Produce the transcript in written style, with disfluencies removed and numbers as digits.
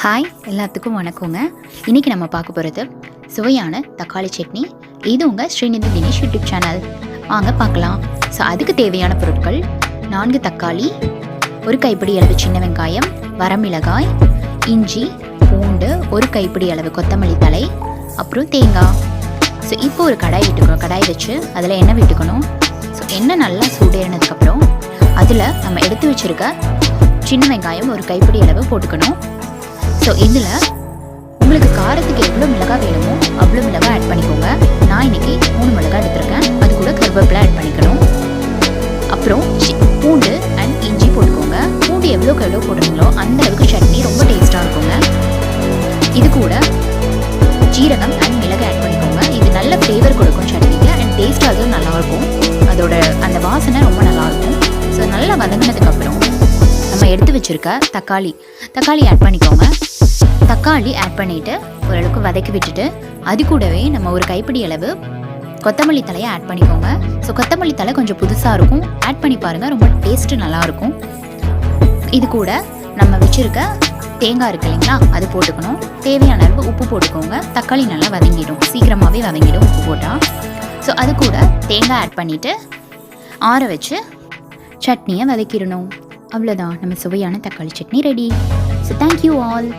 Hi, எல்லாத்துக்கும் வணக்கங்க. இன்றைக்கி நம்ம பார்க்க போகிறது சுவையான தக்காளி சட்னி. இது உங்கள் ஸ்ரீநிதி தினேஷ் யூடியூப் சேனல். வாங்க பார்க்கலாம். ஸோ அதுக்கு தேவையான பொருட்கள் 4 தக்காளி, ஒரு கைப்பிடி அளவு சின்ன வெங்காயம், வரமிளகாய், இஞ்சி, பூண்டு, ஒரு கைப்பிடி அளவு கொத்தமல்லி தழை, அப்புறம் தேங்காய். ஸோ இப்போ ஒரு கடாய் விட்டுக்கணும். கடாய் வச்சு அதில் எண்ணெய் விட்டுக்கணும். ஸோ எண்ணெய் நல்லா சூடேறினதுக்கப்புறம் அதில் நம்ம எடுத்து வச்சுருக்க சின்ன வெங்காயம் ஒரு கைப்பிடி அளவு போட்டுக்கணும். ஸோ இதில் உங்களுக்கு காரத்துக்கு எவ்வளோ மிளகாய் வேணுமோ அவ்வளோ மிளகாய் ஆட் பண்ணிக்கோங்க. நான் இன்றைக்கி 3 மிளகாய் எடுத்துருக்கேன். அது கூட கருவேப்பிலை ஆட் பண்ணிக்கணும். அப்புறம் பூண்டு அண்ட் இஞ்சி போட்டுக்கோங்க. பூண்டு எவ்வளோக்கு எவ்வளோ போடுறீங்களோ அந்த அளவுக்கு சட்னி ரொம்ப டேஸ்ட்டாக இருக்குங்க. இது கூட ஜீரகம் அண்ட் மிளகாய் ஆட் பண்ணிக்கோங்க. இது நல்ல ஃப்ளேவர் கொடுக்கும் சட்னிக்கு அண்ட் டேஸ்ட் அதுவும் நல்லாயிருக்கும். அதோட அந்த வாசனை ரொம்ப நல்லாயிருக்கும். ஸோ நல்லா வதங்கினதுக்கப்புறம் நம்ம எடுத்து வச்சுருக்க தக்காளி ஆட் பண்ணிக்கோங்க. தக்காளி ஆட் பண்ணிவிட்டு ஓரளவுக்கு வதக்கி விட்டுட்டு அது கூடவே நம்ம ஒரு கைப்பிடி அளவு கொத்தமல்லி தலையை ஆட் பண்ணிக்கோங்க. ஸோ கொத்தமல்லி தலை கொஞ்சம் புதுசாக இருக்கும், ஆட் பண்ணி பாருங்கள், ரொம்ப டேஸ்ட்டு நல்லாயிருக்கும். இது கூட நம்ம வச்சுருக்க தேங்காய் இருக்குது இல்லைங்களா, அது போட்டுக்கணும். தேவையான அளவு உப்பு போட்டுக்கோங்க. தக்காளி நல்லா வதங்கிடும், சீக்கிரமாகவே வதங்கிடும் உப்பு போட்டால். ஸோ அது கூட தேங்காய் ஆட் பண்ணிவிட்டு ஆற வச்சு சட்னியை வதக்கிடணும். அவ்வளோதான், நம்ம சுவையான தக்காளி chutney ready. So thank you all.